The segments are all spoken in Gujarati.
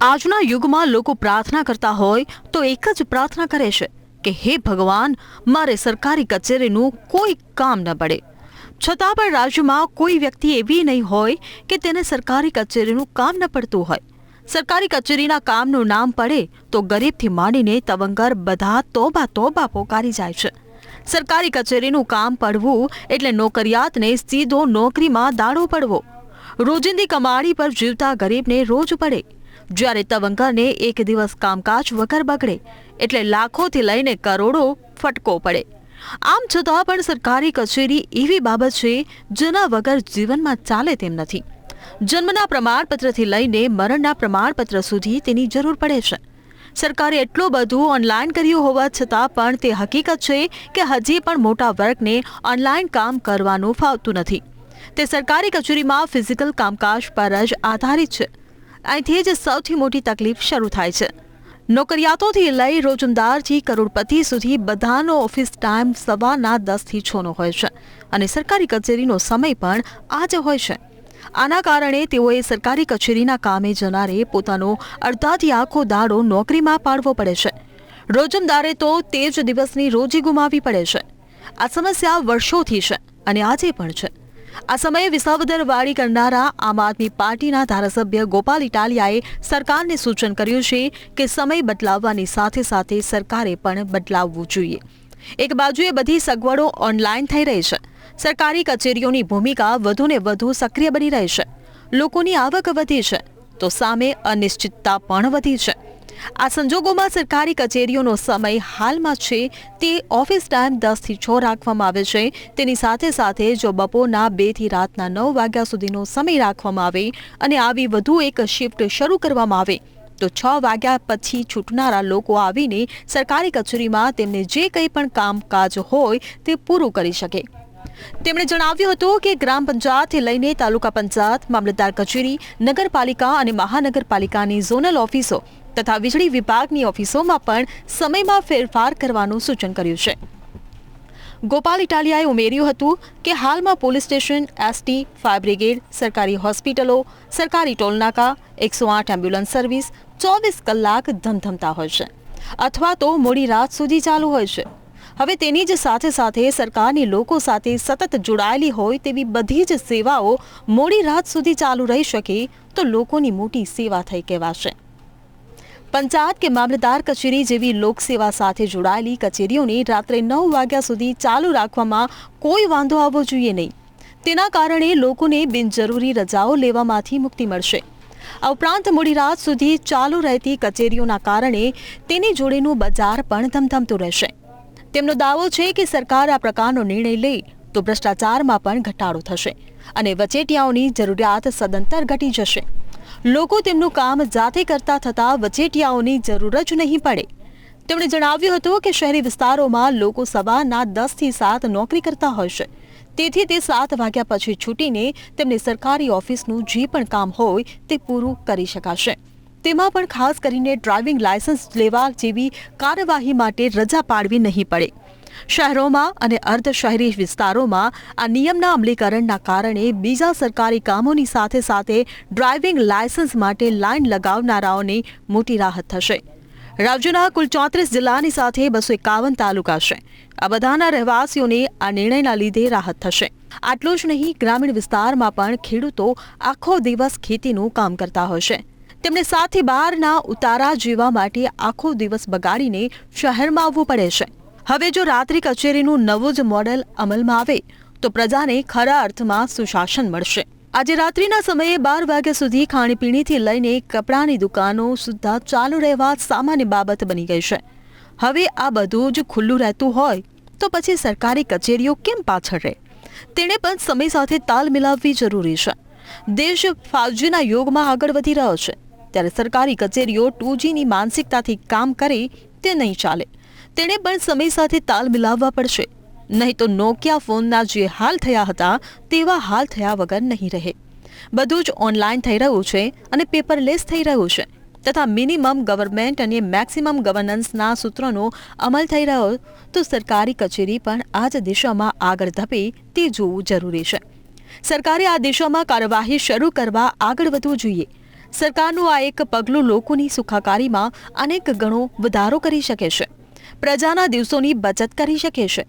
આજના યુગમાં લોકો પ્રાર્થના કરતા હોય તો એક જ પ્રાર્થના કરે છે કે હે ભગવાન, મારે સરકારી કચેરીનું કોઈ કામ ન પડે. છતાં પણ રાજ્યમાં કોઈ વ્યક્તિ એવી નહીં હોય કે તેને સરકારી કચેરીનું કામ ન પડતું હોય. સરકારી કચેરીના કામનું નામ પડે તો ગરીબથી માંડીને તવંગર બધા તોબા તોબા પોકારી જાય છે. સરકારી કચેરીનું કામ પડવું એટલે નોકરિયાતને સીધો નોકરીમાં દાડો પડવો. રોજિંદી કમાણી પર જીવતા ગરીબને રોજ પડે, જ્યારે તવંગરને એક દિવસ કામકાજ વગર બગડે એટલે લાખોથી લઈને કરોડો ફટકો પડે. આમ છતાં પણ સરકારી કચેરી એવી બાબત છે જેના વગર જીવનમાં ચાલે તેમ નથી. જન્મના પ્રમાણપત્રથી લઈને મરણના પ્રમાણપત્ર સુધી તેની જરૂર પડે છે. સરકારે એટલું બધું ઓનલાઈન કર્યું હોવા છતાં પણ તે હકીકત છે કે હજી પણ મોટા વર્ગને ઓનલાઈન કામ કરવાનું ફાવતું નથી. તે સરકારી કચેરીમાં ફિઝિકલ કામકાજ પર જ આધારિત છે. અહીંથી જ સૌથી મોટી તકલીફ શરૂ થાય છે. નોકરિયાતોથી લઈ રોજમદારથી કરોડપતિ સુધી બધાનો ઓફિસ ટાઈમ સવારના 10 થી 6 હોય છે અને સરકારી કચેરીનો સમય પણ આ જ હોય છે. આના કારણે તેઓએ સરકારી કચેરીના કામે જનારે પોતાનો અડધાથી આખો દાડો નોકરીમાં પાડવો પડે છે. રોજમદારે તો તે જ દિવસની રોજી ગુમાવવી પડે છે. આ સમસ્યા વર્ષોથી છે અને આજે પણ છે. આ સમયે વિસાવદર વાડી કરનારા આમ આદમી પાર્ટીના ધારાસભ્ય ગોપાલ ઇટાલિયાએ સરકારને સૂચન કર્યું છે કે સમય બદલાવવાની સાથે સાથે સરકારે પણ બદલાવવું જોઈએ. એક બાજુએ બધી સગવડો ઓનલાઈન થઈ રહી છે. સરકારી કચેરીઓની ભૂમિકા વધુને વધુ સક્રિય બની રહી છે. લોકોની આવક વધી છે તો સામે અનિશ્ચિતતા પણ વધી છે. આ સંજોગોમાં સરકારી કચેરીઓનો સમય હાલમાં છે તે ઓફિસ ટાઈમ 10 થી 6 રાખવામાં આવે છે. તેની સાથે સાથે જો બપોરના 2 થી રાતના 9 વાગ્યા સુધીનો સમય રાખવામાં આવે અને આવી વધુ એક શિફ્ટ શરૂ કરવામાં આવે તો 6 વાગ્યા પછી છૂટનારા લોકો આવીને સરકારી કચેરીમાં તેમને જે કંઈ પણ કામકાજ હોય તે પૂરું કરી શકે. તેમણે જણાવ્યું હતું કે ગ્રામ પંચાયતથી લઈને તાલુકા પંચાયત, મામલતદાર કચેરી, નગરપાલિકા અને મહાનગરપાલિકાની ઝોનલ ઓફિસો તથા વીજળી વિભાગની ઓફિસોમાં પણ સમયમાં ફેરફાર કરવાનું સૂચન કર્યું છે. ગોપાલ ઇટાલિયાએ ઉમેર્યું હતું કે હાલમાં police station, ST, fire brigade, સરકારી હોસ્પિટલો, સરકારી ટોલનાકા, 108 એમ્બ્યુલન્સ સર્વિસ 24 કલાક ધમધમતા હોય છે અથવા તો મોડી રાત સુધી ચાલુ હોય છે. હવે તેની જ સાથે સાથે સરકારની લોકો સાથે સતત જોડાયેલી હોય તેવી બધી જ સેવાઓ મોડી રાત સુધી ચાલુ રહી શકે તો લોકોની મોટી સેવા થઈ કહેવાશે. પંચાયત કે મામલતદાર કચેરી જેવી લોકસેવા સાથે જોડાયેલી કચેરીઓને રાત્રે 9 વાગ્યા સુધી ચાલુ રાખવામાં કોઈ વાંધો આવવો જોઈએ નહીં. તેના કારણે લોકોને બિનજરૂરી રજાઓ લેવામાંથી મુક્તિ મળશે. આ ઉપરાંત મોડી રાત સુધી ચાલુ રહેતી કચેરીઓના કારણે તેની જોડેનું બજાર પણ ધમધમતું રહેશે. તેમનો દાવો છે કે સરકાર આ પ્રકારનો નિર્ણય લે તો ભ્રષ્ટાચારમાં પણ ઘટાડો થશે અને વચેટિયાઓની જરૂરિયાત સદંતર ઘટી જશે. લોકો તેમનું કામ જાતે કરતા થતાં વચેટિયાઓની જરૂર જ નહીં પડે. તેમણે જણાવ્યું હતું કે શહેરી વિસ્તારોમાં લોકો સવારના 10 થી 7 નોકરી કરતા હોય છે. તેથી તે 7 વાગ્યા પછી છૂટીને તેમને સરકારી ઓફિસનું જે પણ કામ હોય તે પૂરું કરી શકાશે. તેમાં પણ ખાસ કરીને ડ્રાઇવિંગ લાયસન્સ લેવા જેવી કાર્યવાહી માટે રજા પાડવી નહીં પડે. શહેરોમાં અને અર્ધ શહેરી વિસ્તારોમાં આ નિયમના અમલીકરણના કારણે બીજા સરકારી કામોની સાથે સાથે ડ્રાઇવિંગ લાયસન્સ માટે લાઇન લગાવનારાઓને મોટી રાહત થશે. રાજ્યના કુલ 34 જિલ્લાની સાથે 251 તાલુકા છે. આ બધાના રહેવાસીઓને આ નિર્ણયના લીધે રાહત થશે. આટલું જ નહીં, ગ્રામીણ વિસ્તારમાં પણ ખેડૂતો આખો દિવસ ખેતીનું કામ કરતા હોય છે. તેમણે 7 થી 12ના ઉતારા જીવવા માટે આખો દિવસ બગાડીને શહેરમાં આવવું પડે છે. હવે જો રાત્રિ કચેરીનું નવું જ મોડેલ અમલમાં આવે તો પ્રજાને ખરા અર્થમાં સુશાસન મળશે. આજે રાત્રિના સમયે 12 વાગ્યા સુધી ખાણીપીણીથી લઈને કપડાની દુકાનો સુદ્ધા ચાલુ રહેવા સામાન્ય બાબત બની ગઈ છે. હવે આ બધું જ ખુલ્લું રહેતું હોય તો પછી સરકારી કચેરીઓ કેમ પાછળ રહે? તેણે પણ સમય સાથે તાલ મિલાવવી જરૂરી છે. દેશ 5Gના યુગમાં આગળ વધી રહ્યો છે ત્યારે સરકારી કચેરીઓ 2Gની માનસિકતાથી કામ કરે તે નહીં ચાલે. તેણે પણ સમય સાથે તાલ મિલાવવા પડશે. નહીં તો નોકિયા ફોનના જે હાલ થયા હતા તેવા હાલ થયા વગર નહીં રહે. બધું જ ઓનલાઈન થઈ રહ્યું છે અને પેપરલેસ થઈ રહ્યું છે તથા મિનિમમ ગવર્નમેન્ટ અને મેક્સિમમ ગવર્નન્સના સૂત્રોનો અમલ થઈ રહ્યો તો સરકારી કચેરી પણ આ જ દિશામાં આગળ ધપે તે જોવું જરૂરી છે. સરકારે આ દિશામાં કાર્યવાહી શરૂ કરવા આગળ વધવું જોઈએ. સરકારનું આ એક પગલું લોકોની સુખાકારીમાં અનેક ગણો વધારો કરી શકે છે, પ્રજાના દિવસોની બચત કરી શકે છે,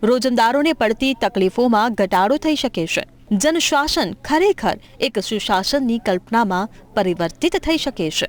રોજમદારોને પડતી તકલીફોમાં ઘટાડો થઈ શકે છે. જનશાસન ખરેખર એક સુશાસનની કલ્પનામાં પરિવર્તિત થઈ શકે છે.